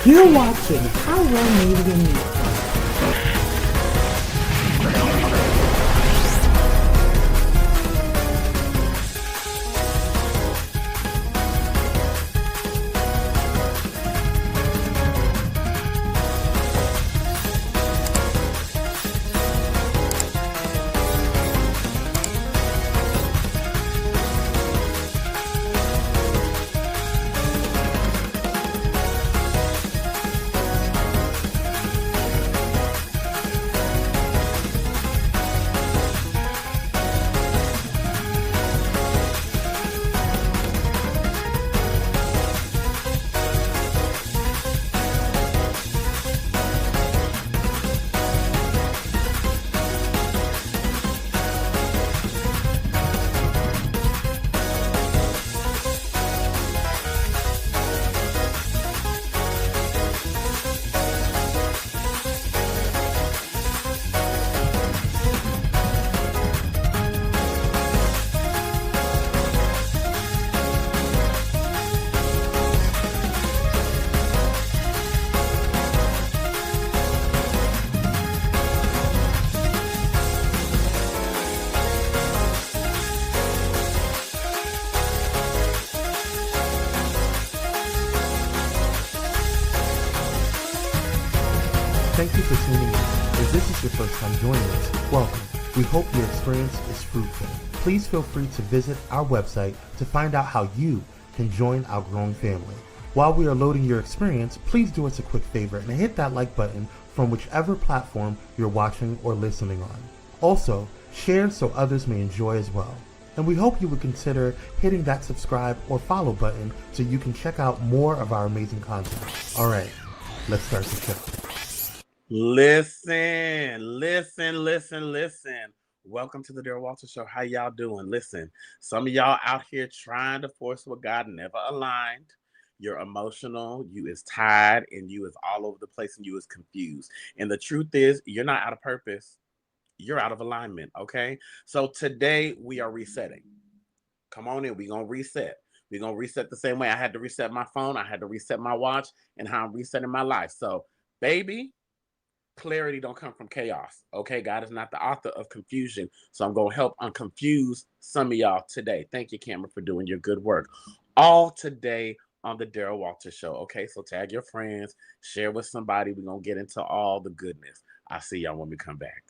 You're watching How Well Made in Me. Thank you for tuning in. If this is your first time joining us, welcome. We hope your experience is fruitful. Please feel free to visit our website to find out how you can join our growing family. While we are loading your experience, please do us a quick favor and hit that like button from whichever platform you're watching or listening on. Also, share so others may enjoy as well. And we hope you would consider hitting that subscribe or follow button so you can check out more of our amazing content. All right, let's start the show. Listen. Welcome to the Daryl Walter Show. How y'all doing? Listen, some of y'all out here trying to force what God never aligned. You're emotional, you is tired, and you is all over the place, and you is confused. And the truth is, you're not out of purpose. You're out of alignment, okay? So today, we are resetting. Come on in. We're going to reset. We're going to reset the same way I had to reset my phone. I had to reset my watch, and how I'm resetting my life. So, baby, clarity don't come from chaos. Okay, God is not the author of confusion. So I'm going to help unconfuse some of y'all today. Thank you, Campbell, for doing your good work. All today on the Daryl Walter Show. Okay, so tag your friends, share with somebody. We're going to get into all the goodness. I'll see y'all when we come back.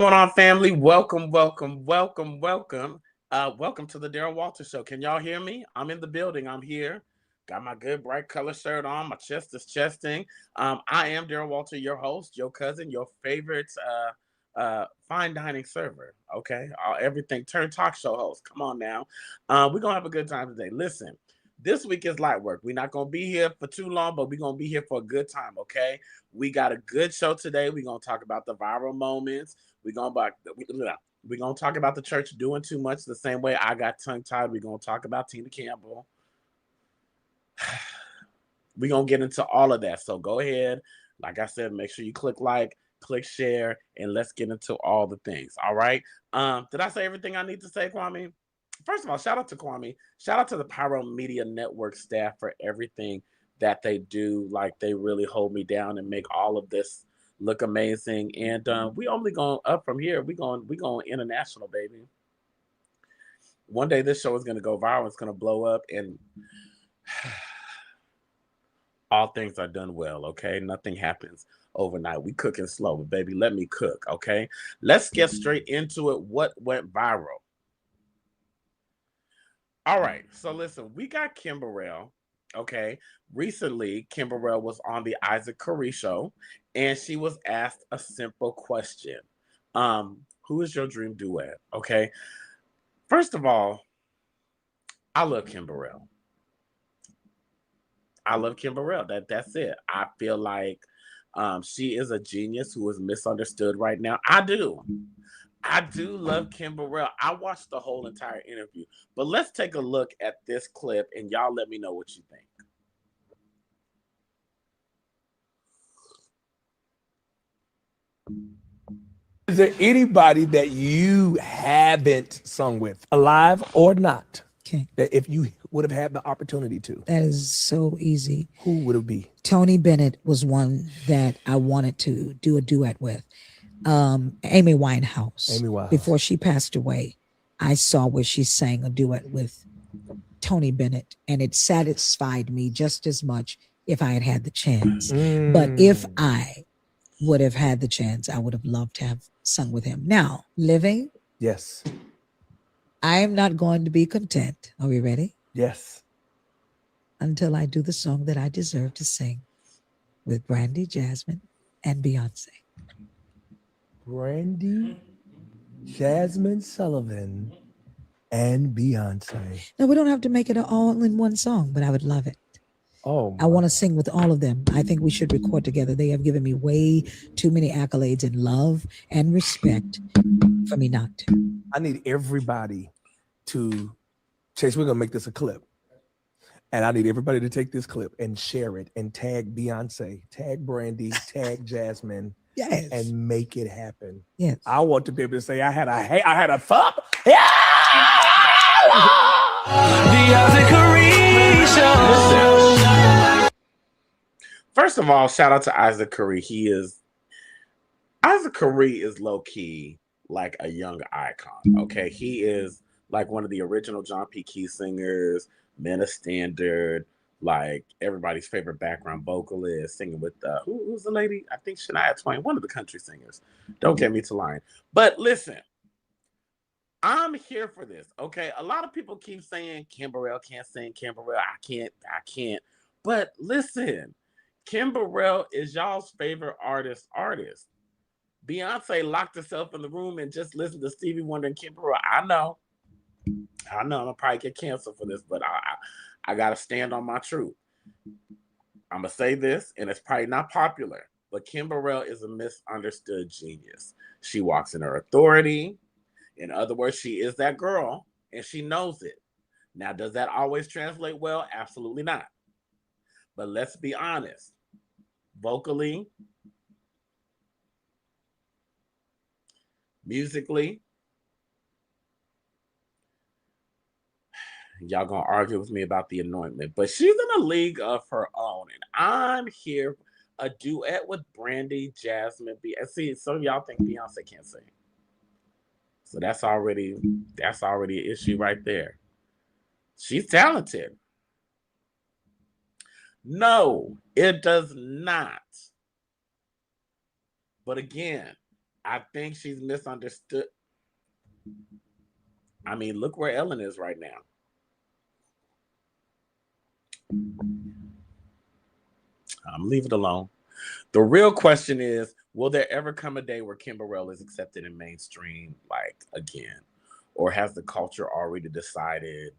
What's going on, family? Welcome to the Daryl Walter Show. Can y'all hear me? I'm in the building. I'm here. Got my good bright color shirt on. My chest is chesting. I am Daryl Walter, your host, your cousin, your favorite fine dining server. Okay, everything turned talk show host. Come on now. We're gonna have a good time today. Listen, this week is light work. We're not gonna be here for too long, but we're gonna be here for a good time. Okay, we got a good show today. We're gonna talk about the viral moments. We're gonna talk about the church doing too much the same way I got tongue-tied. We're gonna talk about Tina Campbell. We're gonna get into all of that. So go ahead. Like I said, make sure you click like, click share, and let's get into all the things. All right. Did I say everything I need to say, Kwame? First of all, shout out to Kwame. Shout out to the Pyro Media Network staff for everything that they do. Like, they really hold me down and make all of this look amazing. And we only going up from here. We going international, baby. One day this show is going to go viral. It's going to blow up, and all things are done well, okay? Nothing happens overnight. We cooking slow, but baby, let me cook, okay? Let's get straight into it. What went viral? All right, so listen, we got Burrell, okay? Recently, Burrell was on the Isaac Curry show, and she was asked a simple question. Who is your dream duet, okay? First of all, I love Kim Burrell. I love Kim Burrell. That's it. I feel like she is a genius who is misunderstood right now. I do love Kim Burrell. I watched the whole entire interview. But let's take a look at this clip and y'all let me know what you think. Is there anybody that you haven't sung with, alive or not, Okay. that if you would have had the opportunity to, That is so easy. who would it be? Tony Bennett was one that I wanted to do a duet with. Amy Winehouse. Amy Winehouse. Before she passed away, I saw where she sang a duet with Tony Bennett, and it satisfied me just as much if I had had the chance. But if I would have had the chance, I would have loved to have sung with him. Now, living, Yes. I am not going to be content. Are we ready? Yes. Until I do the song that I deserve to sing with Brandy, Jasmine, and Beyonce. Brandy, Jasmine Sullivan, and Beyonce. No, we don't have to make it all in one song, but I would love it. Oh, I want to sing with all of them. I think we should record together. They have given me way too many accolades and love and respect for me not to. I need everybody to, Chase, we're going to make this a clip. And I need everybody to take this clip and share it and tag Beyonce, tag Brandy, tag Jasmine. Yes. And make it happen. Yes. I want to be able to say I had a thump. Yeah! First of all, shout out to Isaac Curry. Isaac Curry is low key like a young icon. Okay, he is like one of the original John P. Key singers, Men of Standard, like everybody's favorite background vocalist, singing with who's the lady? I think Shania Twain, one of the country singers. Don't get me to lying. But listen, I'm here for this. Okay, a lot of people keep saying Kim Burrell can't sing. Kim Burrell, I can't. But listen, Kim Burrell is y'all's favorite artist. Beyonce locked herself in the room and just listened to Stevie Wonder and Kim Burrell. I know I'm gonna probably get canceled for this, but I gotta stand on my truth. I'm gonna say this, and it's probably not popular, but Kim Burrell is a misunderstood genius. She walks in her authority. In other words, she is that girl, and she knows it. Now, does that always translate well? Absolutely not. But let's be honest. Vocally, musically, y'all gonna argue with me about the anointment, but she's in a league of her own, and I'm here a duet with Brandy, Jasmine, see, some of y'all think Beyonce can't sing, so that's already an issue right there. She's talented. No, it does not. But again, I think she's misunderstood. I mean, look where Ellen is right now. I'm leave it alone. The real question is, will there ever come a day where Kim Burrell is accepted in mainstream, like again? Or has the culture already decided?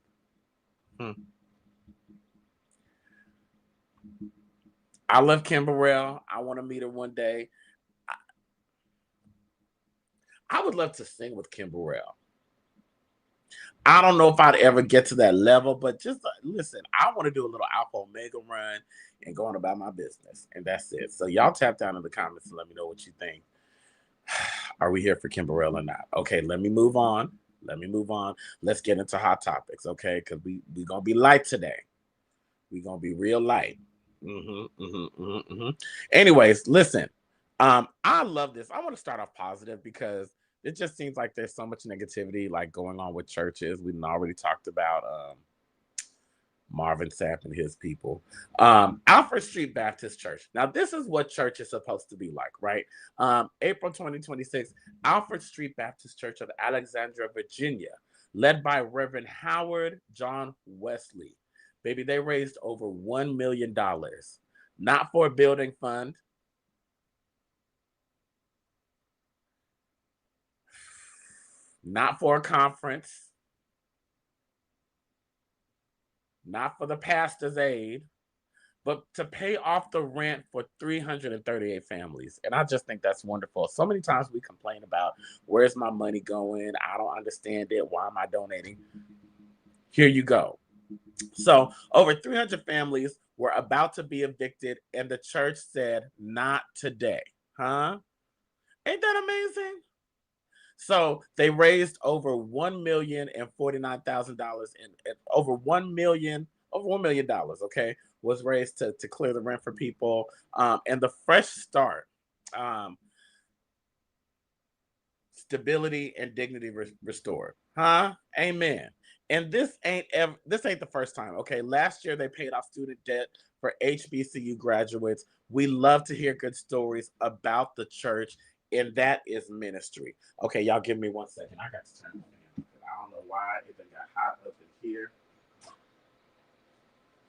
I love Kim Burrell. I want to meet her one day. I would love to sing with Kim Burrell. I don't know if I'd ever get to that level, but just listen, I want to do a little Alpha Omega run and go on about my business. And that's it. So y'all tap down in the comments and let me know what you think. Are we here for Kim Burrell or not? Okay, let me move on. Let's get into hot topics, okay? Because we're going to be light today. We're going to be real light. Anyways, listen. I love this. I want to start off positive because it just seems like there's so much negativity like going on with churches. We've already talked about Marvin Sapp and his people. Alfred Street Baptist Church. Now, this is what church is supposed to be like, right? April 2026, Alfred Street Baptist Church of Alexandria, Virginia, led by Reverend Howard John Wesley. Baby, they raised over $1 million, not for a building fund, not for a conference, not for the pastor's aid, but to pay off the rent for 338 families. And I just think that's wonderful. So many times we complain about, where's my money going? I don't understand it. Why am I donating? Here you go. So over 300 families were about to be evicted, and the church said, not today. Huh? Ain't that amazing? So they raised over $1,049,000 and over $1 million, okay, was raised to clear the rent for people. And the Fresh Start, stability and dignity restored. Huh? Amen. And this ain't the first time. Okay, last year they paid off student debt for HBCU graduates. We love to hear good stories about the church, and that is ministry. Okay, y'all give me 1 second. I got to turn my fan. I don't know why it got hot up in here.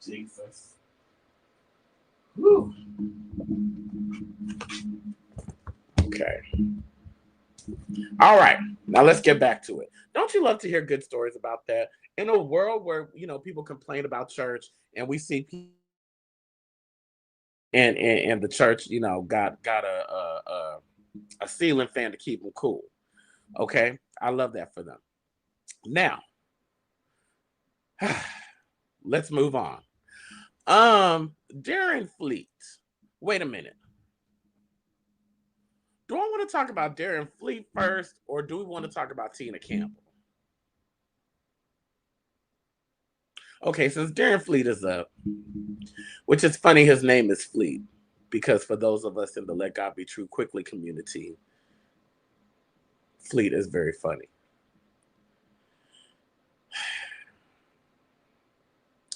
Jesus. Whew. Okay. All right. Now let's get back to it. Don't you love to hear good stories about that? In a world where, people complain about church, and we see people and the church, got a ceiling fan to keep them cool. Okay? I love that for them. Now, let's move on. Darren Fleet. Wait a minute. Do I want to talk about Darren Fleet first, or do we want to talk about Tina Campbell? Okay, since Darren Fleet is up, which is funny, his name is Fleet, because for those of us in the Let God Be True Quickly community, Fleet is very funny.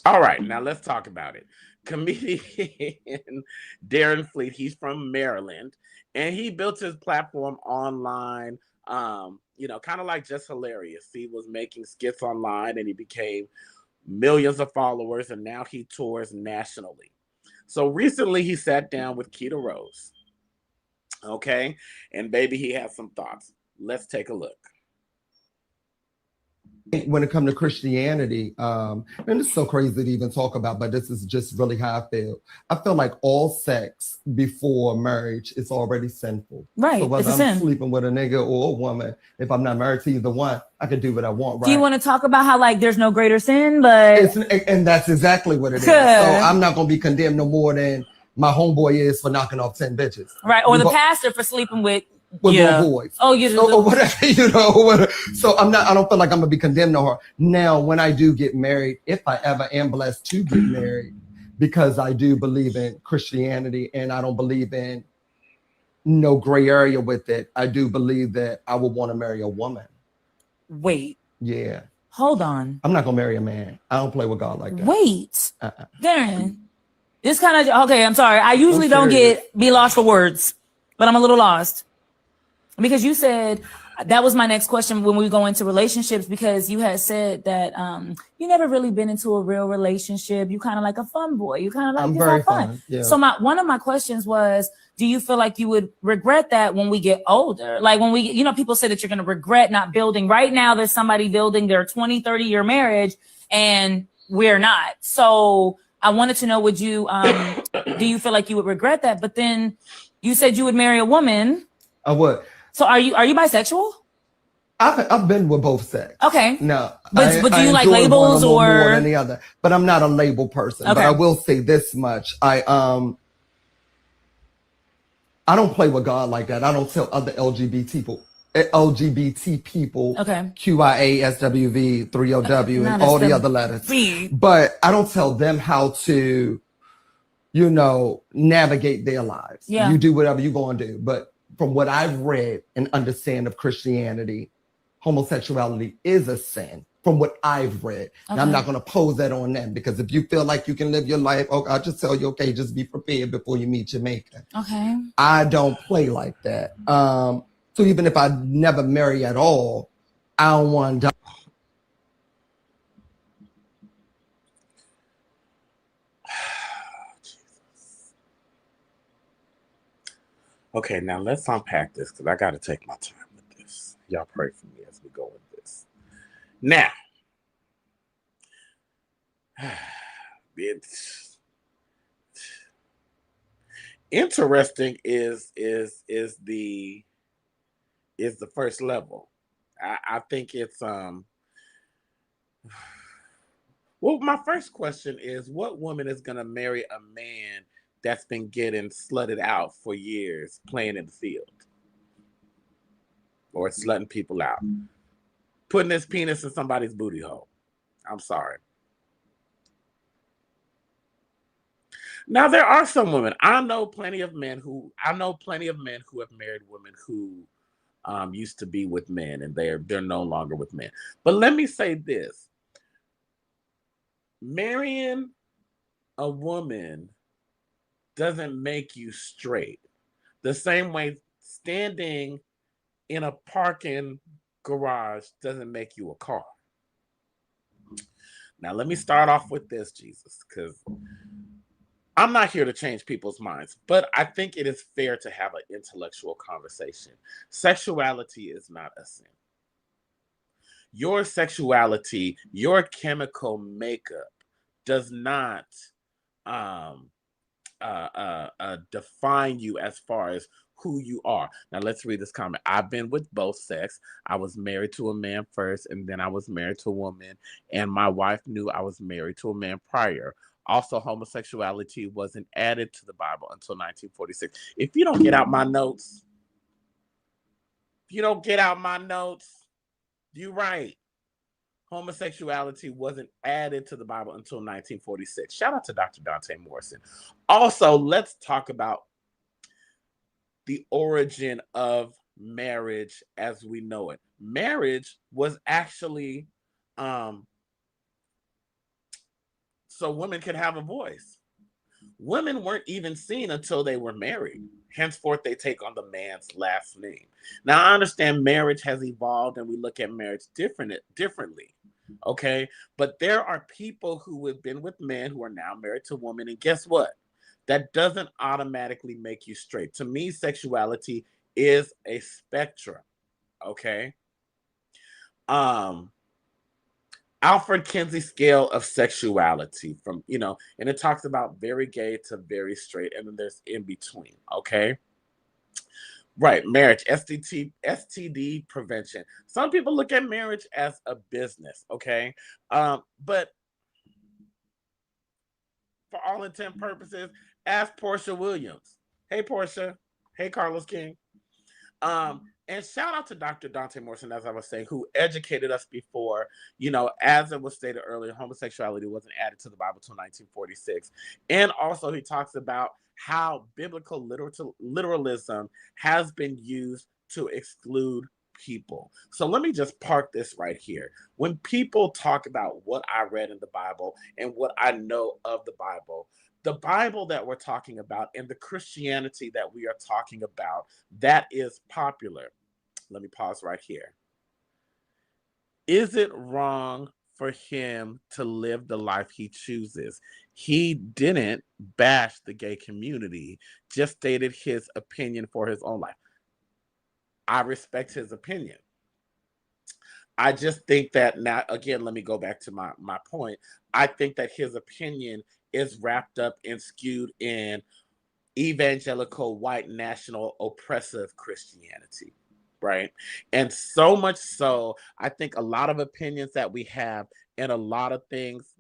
All right, now let's talk about it. Comedian Darren Fleet, he's from Maryland, and he built his platform online, kind of like Just Hilarious. He was making skits online, and he became millions of followers, and now he tours nationally. So recently he sat down with Keita Rose. Okay, and baby, he has some thoughts. Let's take a look. When it comes to Christianity, and it's so crazy to even talk about, but this is just really how I feel. I feel like all sex before marriage is already sinful. Right. So whether it's a I'm sin. sleeping with a nigga or a woman, if I'm not married to either one, I can do what I want. Right. Do you want to talk about how there's no greater sin, but and that's exactly what it is. So I'm not gonna be condemned no more than my homeboy is for knocking off 10 bitches. Right. Or the pastor for sleeping with more boys. Oh, you or whatever, whatever. So I don't feel like I'm gonna be condemned no more. Now, when I do get married, if I ever am blessed to get married, because I do believe in Christianity and I don't believe in no gray area with it, I do believe that I would want to marry a woman. Wait. Yeah. Hold on. I'm not gonna marry a man. I don't play with God like that. Wait. Darren, this kind of okay, I'm sorry. I usually don't be lost for words, but I'm a little lost. Because you said that was my next question when we go into relationships, because you had said that you never really been into a real relationship. You kind of like a fun boy. You kind of like I'm it's very all fun. fun. Yeah. So one of my questions was, do you feel like you would regret that when we get older? Like when we, people say that you're going to regret not building. Right now, there's somebody building their 20, 30-year marriage and we're not. So I wanted to know, would you, do you feel like you would regret that? But then you said you would marry a woman. I would. So are you bisexual? I've been with both sex. Okay. No, but do you like labels or more than the other? But I'm not a label person. Okay. But I will say this much: I don't play with God like that. I don't tell other LGBT people, okay, QIA, SWV, 3OW, and all the other letters. But I don't tell them how to, navigate their lives. Yeah. You do whatever you're going to do. But from what I've read and understand of Christianity, homosexuality is a sin. From what I've read, and I'm not going to pose that on them, because if you feel like you can live your life, I'll just tell you, okay, just be prepared before you meet your maker. Okay. I don't play like that. So even if I never marry at all, I don't want to. Okay, now let's unpack this, because I got to take my time with this. Y'all pray for me as we go with this. Now, it's interesting is the first level. I think it's well, my first question is, what woman is gonna marry a man that's been getting slutted out for years playing in the field or slutting people out, putting his penis in somebody's booty hole? I'm sorry. Now there are some women. I know plenty of men who have married women who used to be with men, and they're no longer with men. But let me say this: marrying a woman doesn't make you straight. The same way standing in a parking garage doesn't make you a car. Now let me start off with this, Jesus, because I'm not here to change people's minds, but I think it is fair to have an intellectual conversation. Sexuality is not a sin. Your sexuality, your chemical makeup does not define you as far as who you are. Now let's read this comment. I've been with both sex. I was married to a man first, and then I was married to a woman, and my wife knew I was married to a man prior. Also, homosexuality wasn't added to the Bible until 1946. If you don't get out my notes, you're right. Homosexuality wasn't added to the Bible until 1946. Shout out to Dr. Dante Morrison. Also, let's talk about the origin of marriage as we know it. Marriage was actually so women could have a voice. Women weren't even seen until they were married. Henceforth, they take on the man's last name. Now, I understand marriage has evolved and we look at marriage differently. Okay. But there are people who have been with men who are now married to women. And guess what? That doesn't automatically make you straight. To me, sexuality is a spectrum. Okay. Alfred Kinsey scale of sexuality from, and it talks about very gay to very straight, and then there's in between, okay? Right, marriage, STD prevention. Some people look at marriage as a business, okay? But for all intent and purposes, ask Portia Williams. Hey, Portia. Hey, Carlos King. And shout out to Dr. Dante Morrison, as I was saying, who educated us before, as it was stated earlier, homosexuality wasn't added to the Bible until 1946. And also he talks about how biblical literalism has been used to exclude people. So let me just park this right here. When people talk about what I read in the Bible and what I know of the Bible that we're talking about and the Christianity that we are talking about, that is popular. Let me pause right here. Is it wrong for him to live the life he chooses? He didn't bash the gay community, just stated his opinion for his own life. I respect his opinion. I just think that now, again, let me go back to my point. I think that his opinion is wrapped up and skewed in evangelical, white, national, oppressive Christianity, right? And so much so, I think a lot of opinions that we have and a lot of things.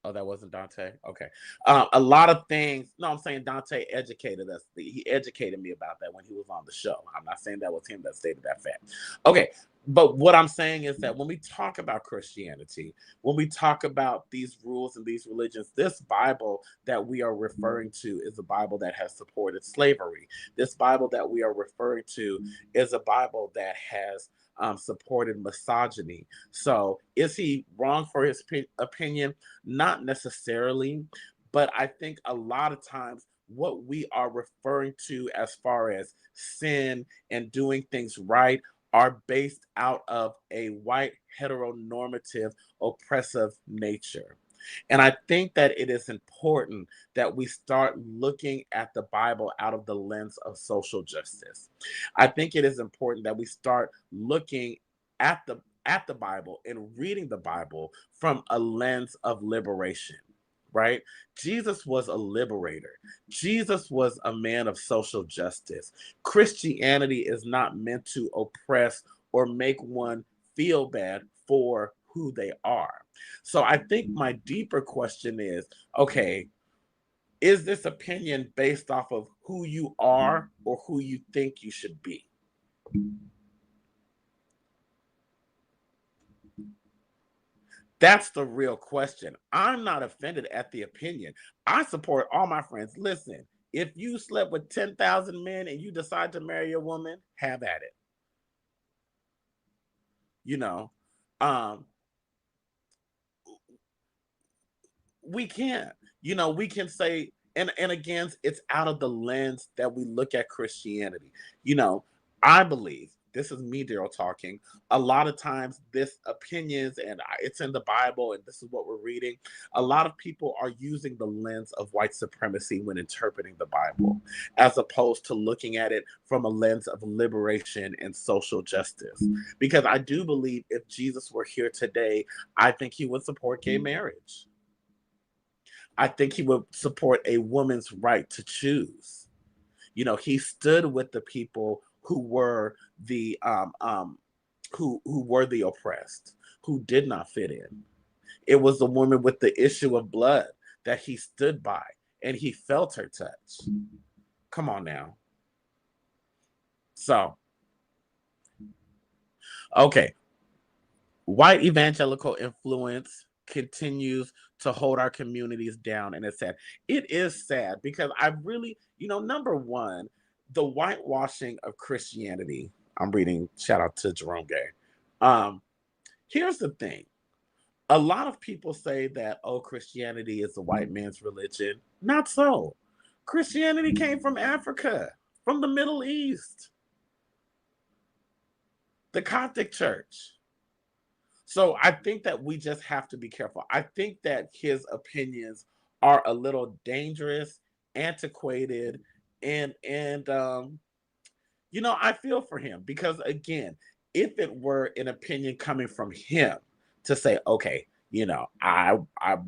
Oh, that wasn't Dante? Okay. A lot of things. No, I'm saying Dante educated us. He educated me about that when he was on the show. I'm not saying that was him that stated that fact. Okay. But what I'm saying is that when we talk about Christianity, when we talk about these rules and these religions, this Bible that we are referring to is a Bible that has supported slavery. This Bible that we are referring to is a Bible that has supported misogyny. So is he wrong for his opinion? Not necessarily, but I think a lot of times what we are referring to as far as sin and doing things right are based out of a white, heteronormative, oppressive nature. And I think that it is important that we start looking at the Bible out of the lens of social justice. I think it is important that we start looking at at the Bible and reading the Bible from a lens of liberation, right? Jesus was a liberator. Jesus was a man of social justice. Christianity is not meant to oppress or make one feel bad for who they are. So I think my deeper question is, okay, is this opinion based off of who you are or who you think you should be? That's the real question. I'm not offended at the opinion. I support all my friends. Listen, if you slept with 10,000 men and you decide to marry a woman, have at it. You know, um, we can. We can say, and again, it's out of the lens that we look at Christianity. I believe, this is me, Daryl, talking. A lot of times, this opinions, and it's in the Bible, and this is what we're reading. A lot of people are using the lens of white supremacy when interpreting the Bible, as opposed to looking at it from a lens of liberation and social justice. Because I do believe if Jesus were here today, I think he would support gay marriage. I think he would support a woman's right to choose. He stood with the people who were the who were the oppressed, who did not fit in. It was the woman with the issue of blood that he stood by, and he felt her touch. Come on now. So, okay. White evangelical influence continues to hold our communities down, and it's sad. It is sad because I really, number one, the whitewashing of Christianity. I'm reading, shout out to Jerome Gay. Here's the thing. A lot of people say that, Christianity is a white man's religion. Not so. Christianity came from Africa, from the Middle East, the Coptic Church. So I think that we just have to be careful. I think that his opinions are a little dangerous, antiquated, and I feel for him because, again, if it were an opinion coming from him to say, okay, I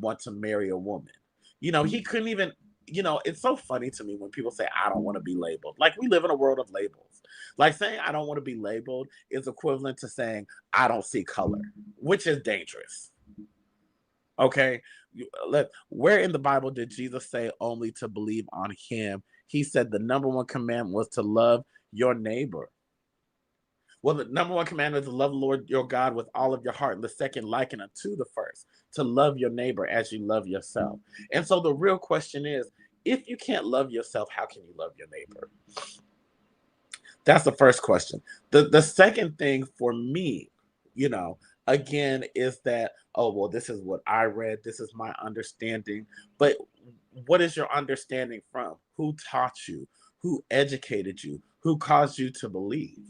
want to marry a woman, he couldn't even, it's so funny to me when people say, I don't want to be labeled. Like, we live in a world of labels. Like, saying I don't want to be labeled is equivalent to saying I don't see color, which is dangerous. Okay, where in the Bible did Jesus say only to believe on him? He said the number one commandment was to love your neighbor. Well, the number one commandment is to love the Lord your God with all of your heart. And the second, likened unto the first, to love your neighbor as you love yourself. And so the real question is, if you can't love yourself, how can you love your neighbor? That's the first question. The second thing for me, again, is that, this is what I read. This is my understanding. But what is your understanding from? Who taught you? Who educated you? Who caused you to believe?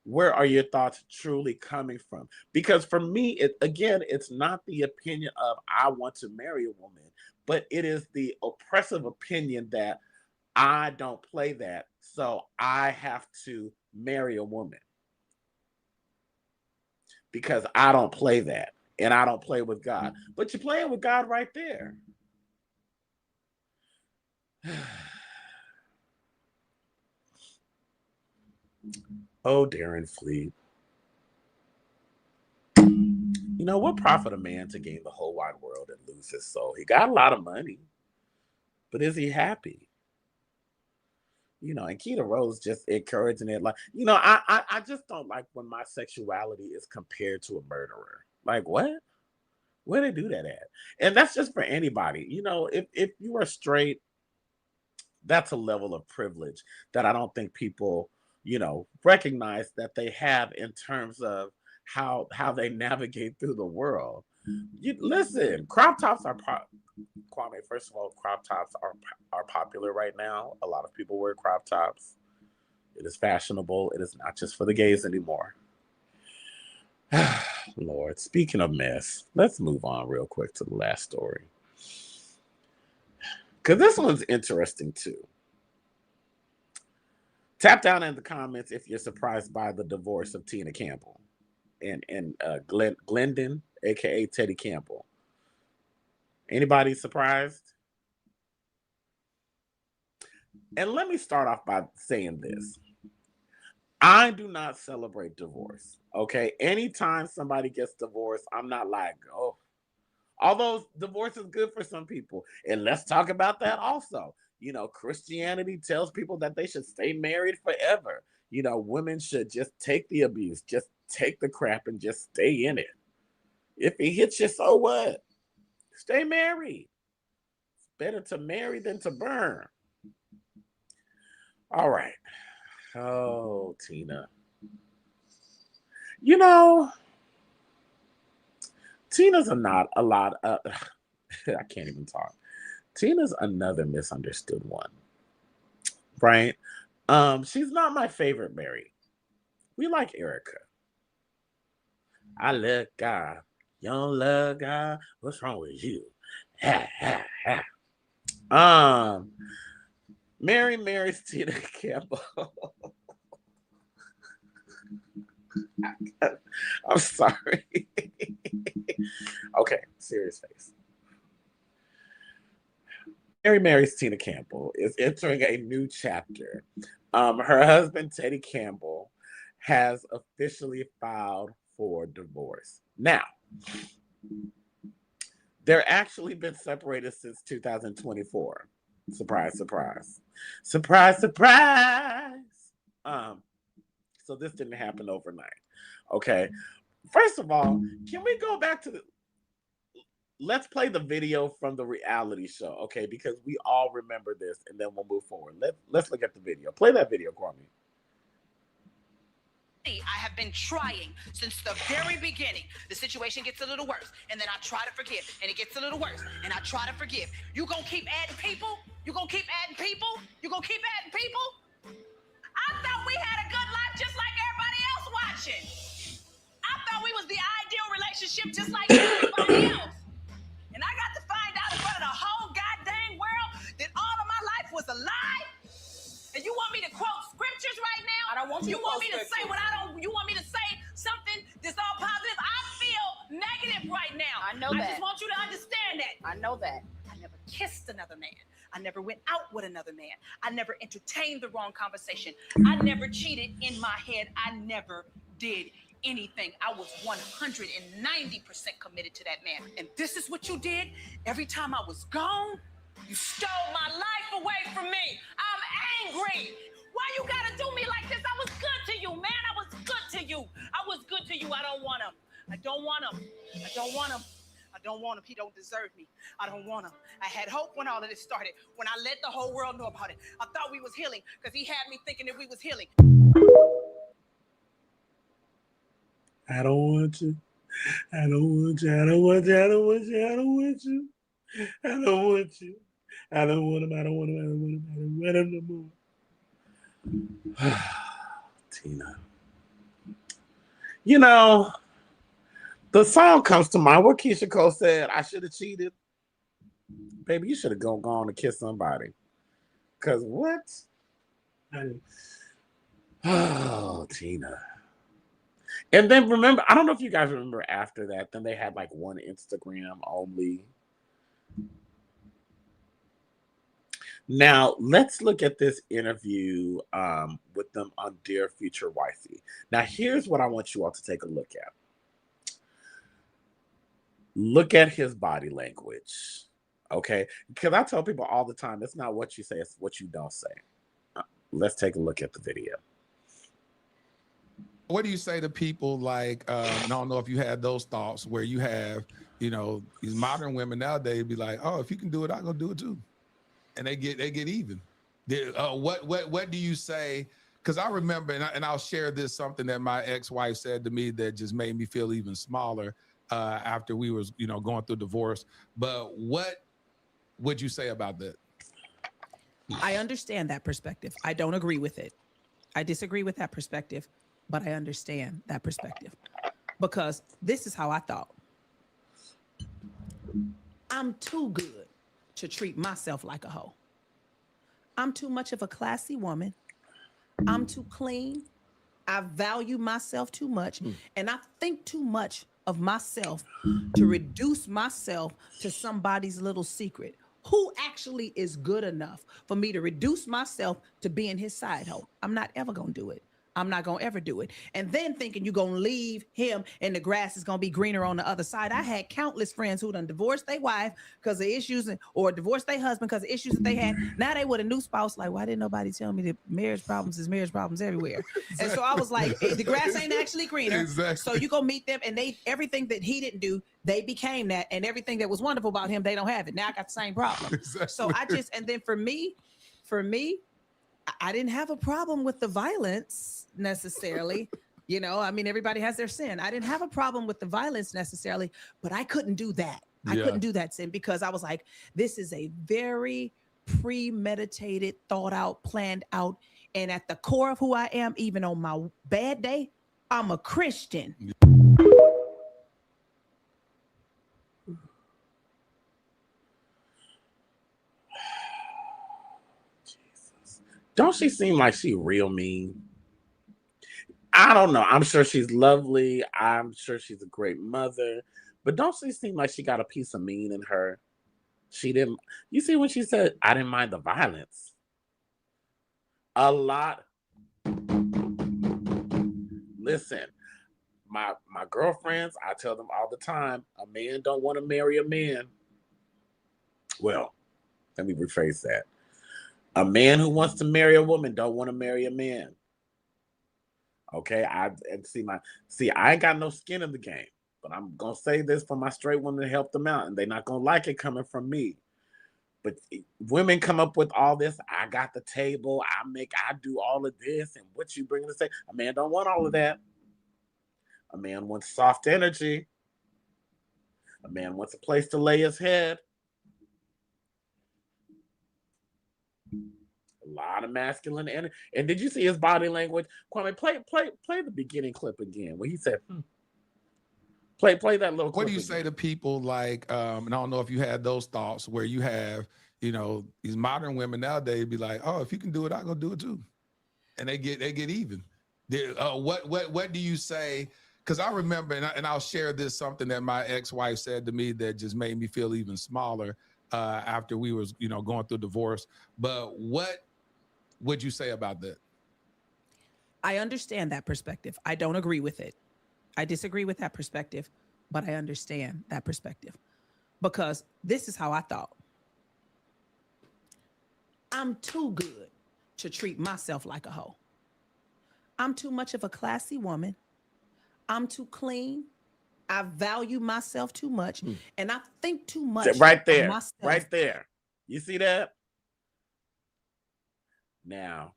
Where are your thoughts truly coming from? Because for me, it's not the opinion of I want to marry a woman, but it is the oppressive opinion that I don't play that, so I have to marry a woman. Because I don't play that, and I don't play with God. But you're playing with God right there. Oh, Darren Fleet. What profit a man to gain the whole wide world and lose his soul? He got a lot of money, but is he happy? And Keita Rose just encouraging it. Like, I just don't like when my sexuality is compared to a murderer. Like, what? Where they do that at? And that's just for anybody. If you are straight, that's a level of privilege that I don't think people, recognize that they have in terms of how they navigate through the world. Listen, crop tops are Kwame, first of all, crop tops are popular right now. A lot of people wear crop tops. It is fashionable. It is not just for the gays anymore. Lord, speaking of mess, let's move on real quick to the last story. Because this one's interesting too. Tap down in the comments if you're surprised by the divorce of Tina Campbell. Glendon, aka Teddy Campbell. Anybody surprised? And let me start off by saying this. I do not celebrate divorce. Okay. Anytime somebody gets divorced, I'm not like, oh, although divorce is good for some people. And let's talk about that also. You know, Christianity tells people that they should stay married forever. You know, women should just take the abuse, just take the crap and just stay in it. If it hits you, so what? Stay married. It's better to marry than to burn. All right. Oh, Tina. You know, Tina's not a lot of, I can't even talk. Tina's another misunderstood one, right? She's not my favorite Mary. We like Erica. I love God. You don't love God? What's wrong with you? Ha, ha, ha. Mary marries Tina Campbell. I'm sorry. Okay, serious face. Mary marries Tina Campbell is entering a new chapter. Her husband, Teddy Campbell, has officially filed for divorce. Now, they're actually been separated since 2024. Surprise, surprise. Surprise, surprise. So this didn't happen overnight. Okay. First of all, can we go back to let's play the video from the reality show, okay? Because we all remember this, and then we'll move forward. Let's look at the video. Play that video, Kwame. I have been trying since the very beginning. The situation gets a little worse, and then I try to forgive, and it gets a little worse, and I try to forgive. You gonna keep adding people? You gonna keep adding people? You gonna keep adding people? I thought we had a good life just like everybody else watching. I thought we was the ideal relationship just like everybody else. And I got to find out in front of the whole goddamn world that all of my life was a lie. And you want me to quote scriptures right now? I don't want you. You want me to say what I don't? You want me to say something that's all positive? I feel negative right now. I know that. I just want you to understand that. I know that. I never kissed another man. I never went out with another man. I never entertained the wrong conversation. I never cheated in my head. I never did anything. I was 190% committed to that man. And this is what you did every time I was gone. You stole my life away from me. I'm angry. Why you gotta do me like this? I was good to you, man. I was good to you. I was good to you. I don't want him. I don't want him. I don't want him. I don't want him. He don't deserve me. I don't want him. I had hope when all of this started, when I let the whole world know about it. I thought we was healing because he had me thinking that we was healing. I don't want you. I don't want you. I don't want you. I don't want you. I don't want you. I don't want you. I don't want him. I don't want him. I don't want him. I don't want him no more. Tina. You know, the song comes to mind. What Keisha Cole said, I should have cheated. Baby, you should have gone to kiss somebody. Because what? Oh, Tina. And then remember, I don't know if you guys remember after that, then they had like one Instagram only. Now, let's look at this interview with them on Dear Future Wifey. Now, here's what I want you all to take a look at. Look at his body language, okay? Because I tell people all the time, it's not what you say, it's what you don't say. Let's take a look at the video. What do you say to people like, I don't know if you had those thoughts where you have, you know, these modern women nowadays be like, oh, if you can do it, I'm going to do it too. And they get even. What do you say? Because I remember, and I'll share this, something that my ex-wife said to me that just made me feel even smaller after we was, you know, going through divorce. But what would you say about that? I understand that perspective. I don't agree with it. I disagree with that perspective, but I understand that perspective because this is how I thought. I'm too good to treat myself like a hoe. I'm too much of a classy woman. I'm too clean. I value myself too much, and I think too much of myself to reduce myself to somebody's little secret. Who actually is good enough for me to reduce myself to being his side hoe? I'm not ever gonna do it. I'm not gonna ever do it. And then thinking you're gonna leave him and the grass is gonna be greener on the other side. I had countless friends who done divorced their wife because of issues, or divorced their husband because of issues that they had. Now they with a new spouse. Like, why didn't nobody tell me that marriage problems everywhere? And so I was like, hey, the grass ain't actually greener. Exactly. So you go meet them, and they everything that he didn't do, they became that, and everything that was wonderful about him, they don't have it. Now I got the same problem. Exactly. So and then for me, I didn't have a problem with the violence necessarily. You know, I mean, everybody has their sin. I didn't have a problem with the violence necessarily, but I couldn't do that. I couldn't do that sin because I was like, this is a very premeditated, thought out, planned out. And at the core of who I am, even on my bad day, I'm a Christian. Don't she seem like she real mean? I don't know. I'm sure she's lovely. I'm sure she's a great mother. But don't she seem like she got a piece of mean in her? She didn't. You see when she said, I didn't mind the violence. A lot. Listen, my girlfriends, I tell them all the time, a man don't want to marry a man. Well, let me rephrase that. A man who wants to marry a woman don't want to marry a man. Okay, I ain't got no skin in the game, but I'm gonna say this for my straight women to help them out, and they're not gonna like it coming from me. But women come up with all this. I got the table. I do all of this, and what you bringing to say? A man don't want all of that. A man wants soft energy. A man wants a place to lay his head. A lot of masculine energy. And did you see his body language? Kwame, play the beginning clip again where he said, play that little clip. What do you say to people like, and I don't know if you had those thoughts where you have, you know, these modern women nowadays be like, oh, if you can do it, I'm gonna do it too. And they get even. What do you say? Because I remember, and I'll share this, something that my ex-wife said to me that just made me feel even smaller after we was, you know, going through divorce. But what would you say about that? I understand that perspective. I don't agree with it. I disagree with that perspective, but I understand that perspective because this is how I thought. I'm too good to treat myself like a hoe. I'm too much of a classy woman. I'm too clean. I value myself too much, and I think too much. Right there, of myself. right there. You see that? Now,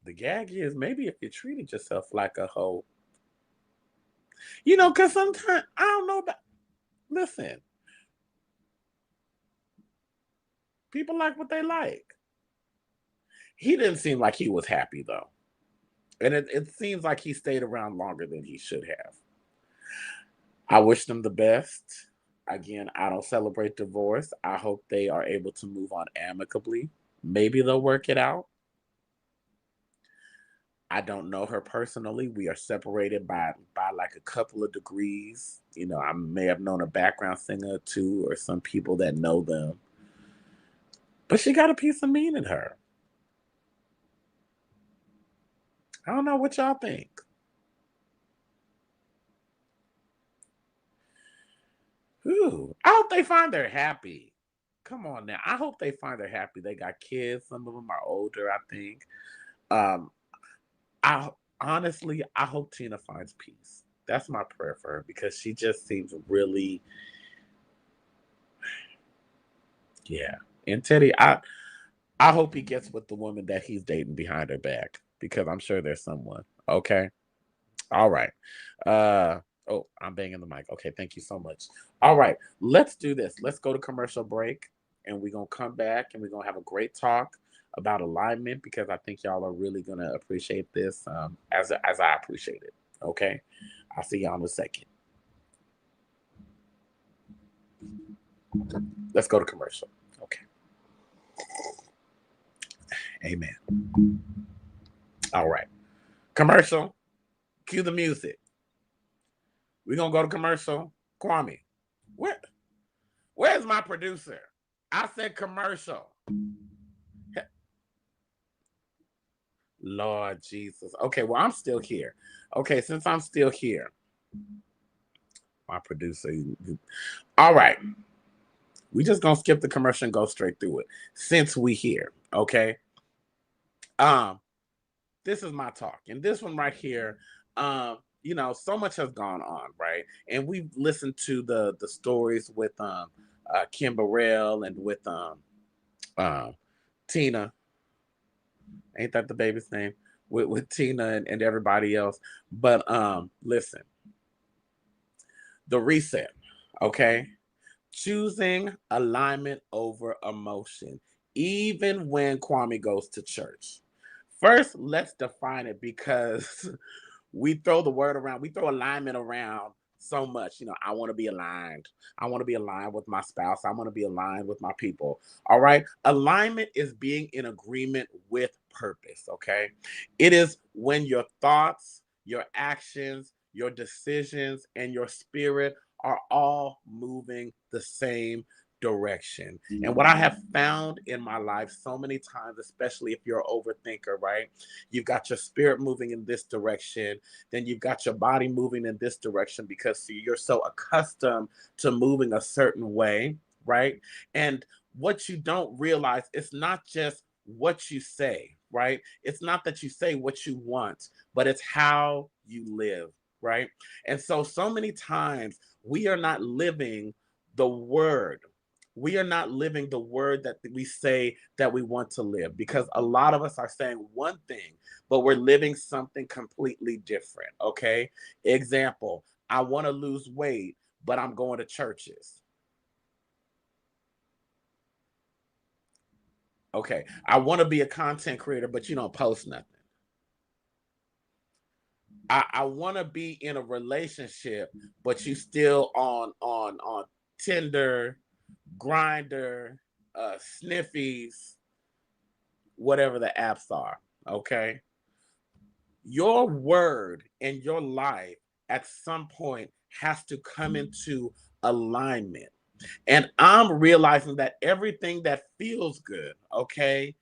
the gag is maybe if you treated yourself like a hoe, you know, because sometimes I don't know about. Listen, people like what they like. He didn't seem like he was happy though. And it seems like he stayed around longer than he should have. I wish them the best. Again, I don't celebrate divorce. I hope they are able to move on amicably. Maybe they'll work it out. I don't know her personally. We are separated by like a couple of degrees. You know, I may have known a background singer or two or some people that know them. But she got a piece of mean in her. I don't know what y'all think. Ooh, I hope they find they're happy. Come on now. I hope they find they're happy. They got kids. Some of them are older, I think. I hope Tina finds peace. That's my prayer for her because she just seems really, yeah. And Teddy, I hope he gets with the woman that he's dating behind her back because I'm sure there's someone. Okay. All right. Oh, I'm banging the mic. Okay, thank you so much. All right, let's do this. Let's go to commercial break, and we're going to come back, and we're going to have a great talk about alignment because I think y'all are really going to appreciate this as I appreciate it. Okay? I'll see y'all in a second. Let's go to commercial. Okay. Amen. All right. Commercial. Cue the music. We're going to go to commercial. Kwame, where's my producer? I said commercial. Lord Jesus. Okay, well, I'm still here. Okay, since I'm still here, my producer. All right. We just gonna skip the commercial and go straight through it since we here. Okay. This is my talk, and this one right here. You know, so much has gone on, right? And we've listened to the stories with Burrell and with Tina. Ain't that the baby's name? With Tina and everybody else. But listen, the reset, okay? Choosing alignment over emotion, even when Kwame goes to church. First, let's define it, because we throw the word around, we throw alignment around so much. You know, I want to be aligned. I want to be aligned with my spouse. I want to be aligned with my people. All right. Alignment is being in agreement with purpose. Okay. It is when your thoughts, your actions, your decisions, and your spirit are all moving the same direction. And what I have found in my life so many times, especially if you're an overthinker, right? You've got your spirit moving in this direction, then you've got your body moving in this direction because you're so accustomed to moving a certain way, right? And what you don't realize, it's not just what you say, right? It's not that you say what you want, but it's how you live, right? And so many times we are not living the word. We are not living the word that we say that we want to live, because a lot of us are saying one thing, but we're living something completely different. Okay. Example, I want to lose weight, but I'm going to churches. Okay. I want to be a content creator, but you don't post nothing. I want to be in a relationship, but you still on Tinder, Grinder, Sniffies, whatever the apps are. Okay. Your word and your life at some point has to come into alignment. And I'm realizing that everything that feels good, okay,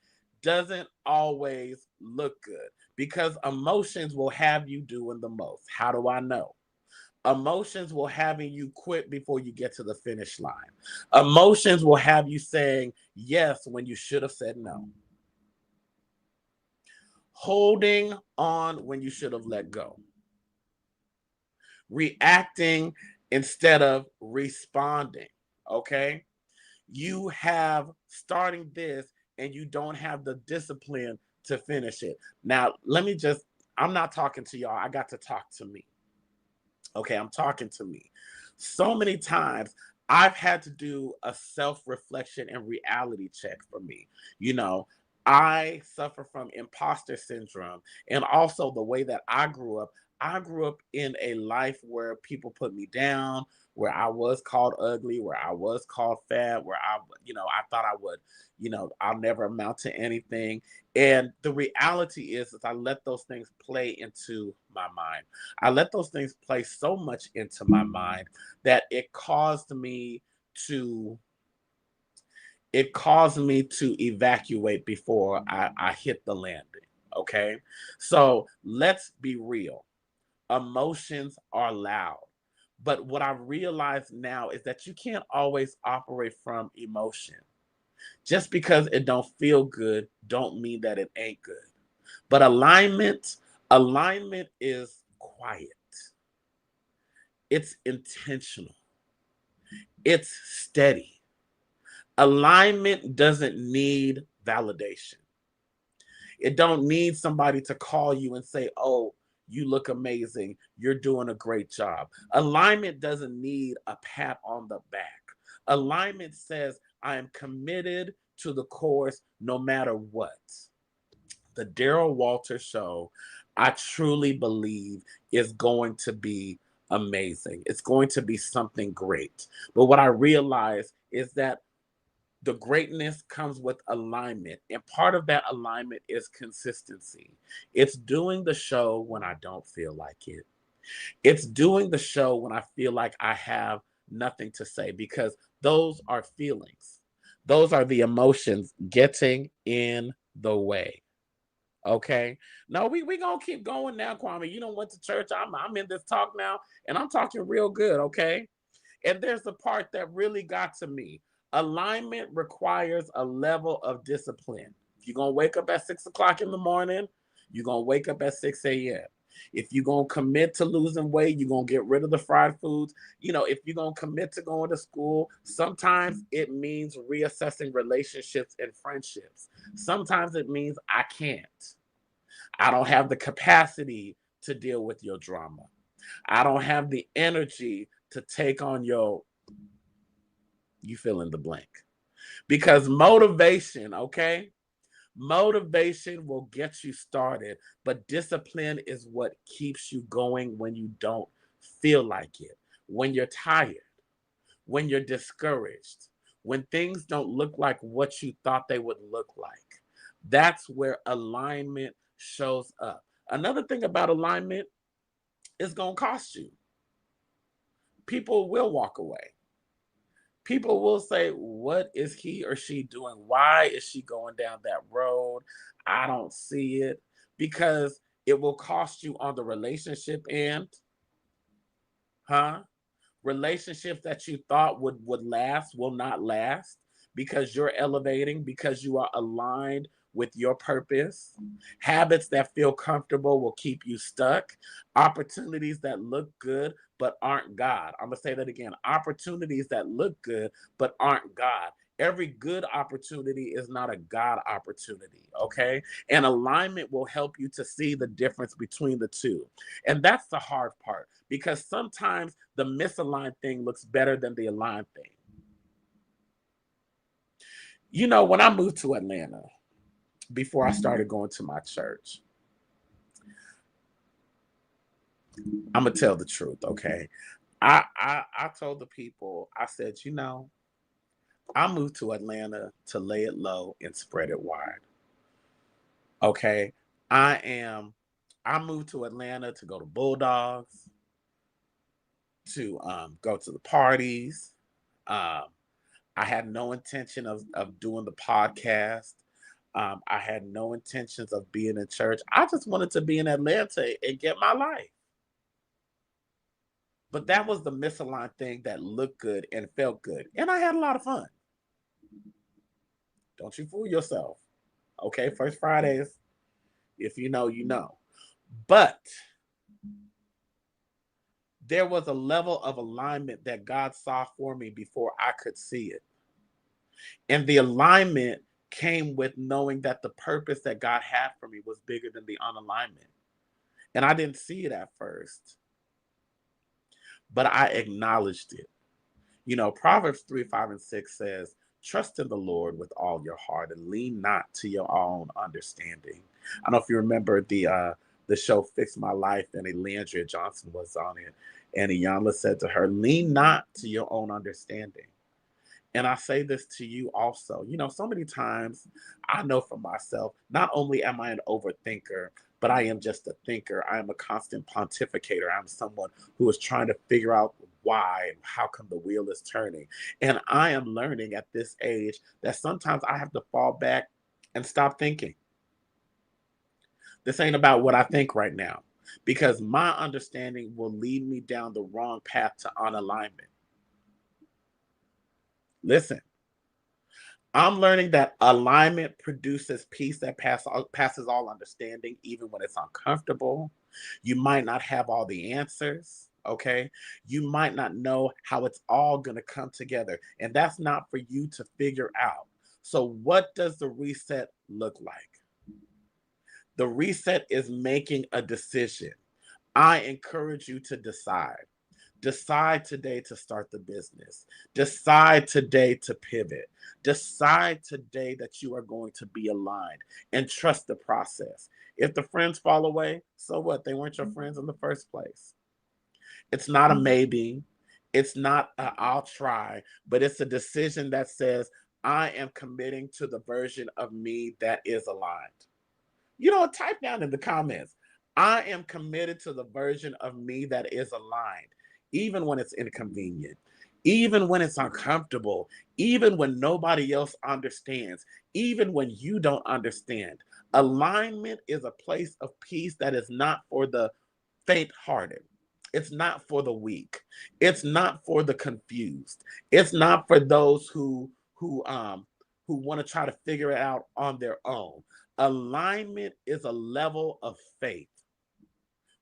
doesn't always look good, because emotions will have you doing the most. How do I know? Emotions will have you quit before you get to the finish line. Emotions will have you saying yes when you should have said no. Holding on when you should have let go. Reacting instead of responding. Okay? You have starting this and you don't have the discipline to finish it. Now, I'm not talking to y'all. I got to talk to me. Okay, I'm talking to me. So many times I've had to do a self-reflection and reality check for me. You know, I suffer from imposter syndrome, and also the way that I grew up in a life where people put me down, where I was called ugly, where I was called fat, where I thought I would, I'll never amount to anything. And the reality is I let those things play into my mind. I let those things play so much into my mind that it caused me to evacuate before I hit the landing. Okay. So let's be real. Emotions are loud. But what I realize now is that you can't always operate from emotion. Just because it don't feel good, don't mean that it ain't good. But alignment is quiet. It's intentional. It's steady. Alignment doesn't need validation. It don't need somebody to call you and say, "Oh, you look amazing. You're doing a great job." Alignment doesn't need a pat on the back. Alignment says, I am committed to the course no matter what. The Daryl Walter Show, I truly believe, is going to be amazing. It's going to be something great. But what I realize is that The greatness comes with alignment. And part of that alignment is consistency. It's doing the show when I don't feel like it. It's doing the show when I feel like I have nothing to say, because those are feelings. Those are the emotions getting in the way. Okay. No, we gonna keep going now, Kwame. You don't went to church. I'm in this talk now, and I'm talking real good. Okay. And there's the part that really got to me. Alignment requires a level of discipline. If you're gonna wake up at 6 o'clock in the morning, you're gonna wake up at 6 a.m. If you're gonna commit to losing weight, you're gonna get rid of the fried foods. If you're gonna commit to going to school, sometimes it means reassessing relationships and friendships. Sometimes it means I can't. I don't have the capacity to deal with your drama. I don't have the energy to take on you fill in the blank. Because motivation, okay? Motivation will get you started, but discipline is what keeps you going when you don't feel like it, when you're tired, when you're discouraged, when things don't look like what you thought they would look like. That's where alignment shows up. Another thing about alignment, is going to cost you. People will walk away. People will say, what is he or she doing? Why is she going down that road? I don't see it. Because it will cost you on the relationship end. Relationships that you thought would last will not last, because you're elevating, because you are aligned with your purpose. Habits that feel comfortable will keep you stuck. Opportunities that look good but aren't God. I'm going to say that again. Opportunities that look good but aren't God. Every good opportunity is not a God opportunity, okay? And alignment will help you to see the difference between the two. And that's the hard part, because sometimes the misaligned thing looks better than the aligned thing. When I moved to Atlanta, before I started going to my church, I'm going to tell the truth, okay? I told the people, I said, I moved to Atlanta to lay it low and spread it wide. Okay. I moved to Atlanta to go to Bulldogs, to go to the parties. I had no intention of doing the podcast. I had no intentions of being in church. I just wanted to be in Atlanta and get my life. But that was the misaligned thing that looked good and felt good. And I had a lot of fun. Don't you fool yourself. Okay, First Fridays, if you know, you know. But there was a level of alignment that God saw for me before I could see it. And the alignment came with knowing that the purpose that God had for me was bigger than the unalignment. And I didn't see it at first, but I acknowledged it. Proverbs 3, 5, and 6 says, trust in the Lord with all your heart and lean not to your own understanding. I don't know if you remember the show Fix My Life, and Elandria Johnson was on it. And Iyanla said to her, lean not to your own understanding. And I say this to you also. So many times I know for myself, not only am I an overthinker, but I am just a thinker. I am a constant pontificator. I'm someone who is trying to figure out why and how come the wheel is turning. And I am learning at this age that sometimes I have to fall back and stop thinking. This ain't about what I think right now, because my understanding will lead me down the wrong path to unalignment. Listen, I'm learning that alignment produces peace that passes all understanding, even when it's uncomfortable. You might not have all the answers, okay? You might not know how it's all going to come together, and that's not for you to figure out. So what does the reset look like? The reset is making a decision. I encourage you to decide. Decide today to start the business. Decide today to pivot. Decide today that you are going to be aligned, and trust the process. If the friends fall away, so what? They weren't your friends in the first place. It's not a maybe. It's not a I'll try, but it's a decision that says, I am committing to the version of me that is aligned. You know, type down in the comments. I am committed to the version of me that is aligned, even when it's inconvenient, even when it's uncomfortable, even when nobody else understands, even when you don't understand. Alignment is a place of peace that is not for the faint-hearted. It's not for the weak. It's not for the confused. It's not for those who want to try to figure it out on their own. Alignment is a level of faith,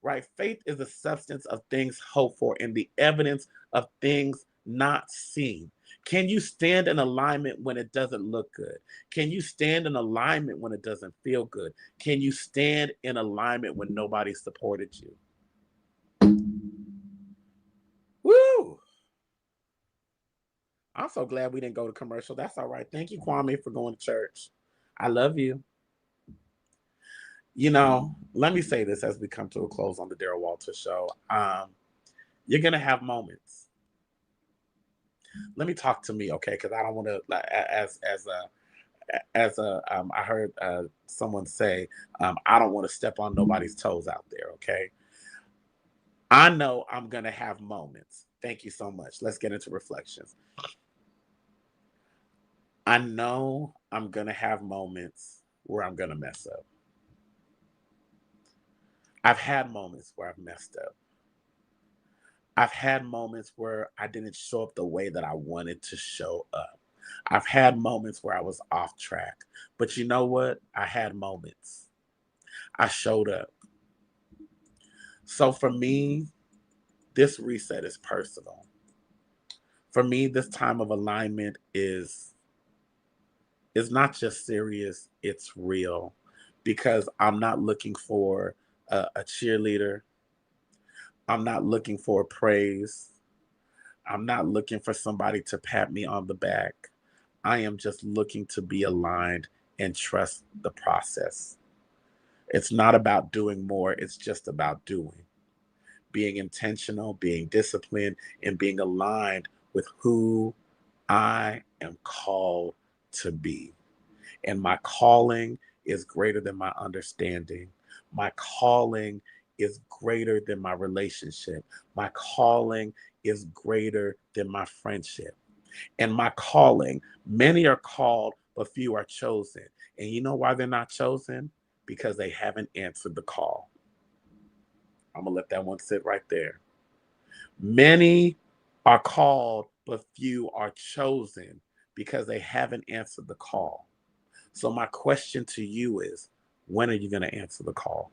right? Faith is the substance of things hoped for and the evidence of things not seen. Can you stand in alignment when it doesn't look good? Can you stand in alignment when it doesn't feel good? Can you stand in alignment when nobody supported you? Woo! I'm so glad we didn't go to commercial. That's all right. Thank you, Kwame, for going to church. I love you. You know, let me say this as we come to a close on the Daryl Walter Show. You're going to have moments. Let me talk to me, okay? Because I don't want to, I heard someone say, I don't want to step on nobody's toes out there, okay? I know I'm going to have moments. Thank you so much. Let's get into reflections. I know I'm going to have moments where I'm going to mess up. I've had moments where I've messed up. I've had moments where I didn't show up the way that I wanted to show up. I've had moments where I was off track. But you know what? I had moments. I showed up. So for me, this reset is personal. For me, this time of alignment is not just serious, it's real. Because I'm not looking for a cheerleader. I'm not looking for praise. I'm not looking for somebody to pat me on the back. I am just looking to be aligned and trust the process. It's not about doing more. It's just about doing. Being intentional, being disciplined, and being aligned with who I am called to be. And my calling is greater than my understanding. My calling is greater than my relationship. My calling is greater than my friendship. And my calling, many are called, but few are chosen. And you know why they're not chosen? Because they haven't answered the call. I'm going to let that one sit right there. Many are called, but few are chosen because they haven't answered the call. So my question to you is, when are you going to answer the call?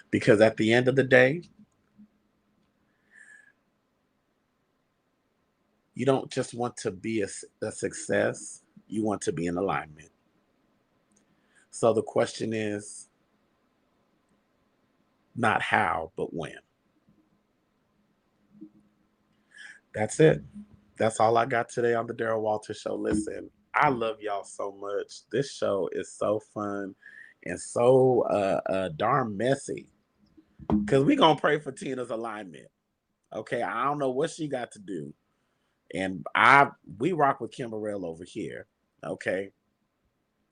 Because at the end of the day, you don't just want to be a success, you want to be in alignment. So the question is not how, but when. That's it. That's all I got today on the Daryl Walter Show. Listen, I love y'all so much. This show is so fun and so darn messy. Because we're going to pray for Tina's alignment. Okay, I don't know what she got to do. And we rock with Burrell over here. Okay,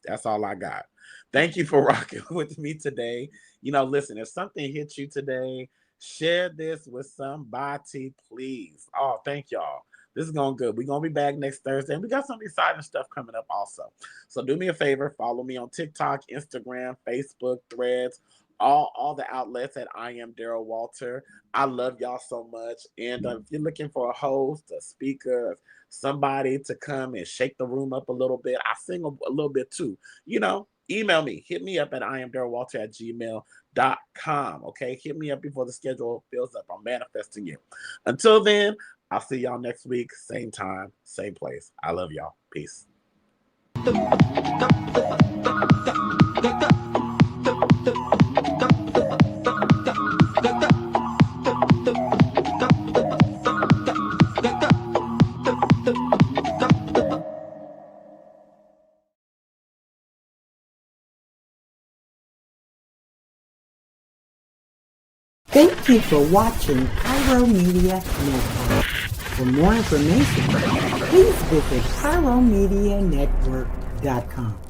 that's all I got. Thank you for rocking with me today. You know, listen, if something hit you today, share this with somebody, please. Oh, thank y'all. This is going good. We're going to be back next Thursday. And we got some exciting stuff coming up also. So do me a favor. Follow me on TikTok, Instagram, Facebook, Threads, all the outlets at I Am Daryl Walter. I love y'all so much. And if you're looking for a host, a speaker, somebody to come and shake the room up a little bit, I sing a little bit too. You know, email me. Hit me up at iamdarylwalter@gmail.com. Okay, hit me up before the schedule fills up. I'm manifesting you. Until then, I'll see y'all next week. Same time, same place. I love y'all. Peace. Thank you for watching Cairo Media Network. For more information, please visit pyromedianetwork.com.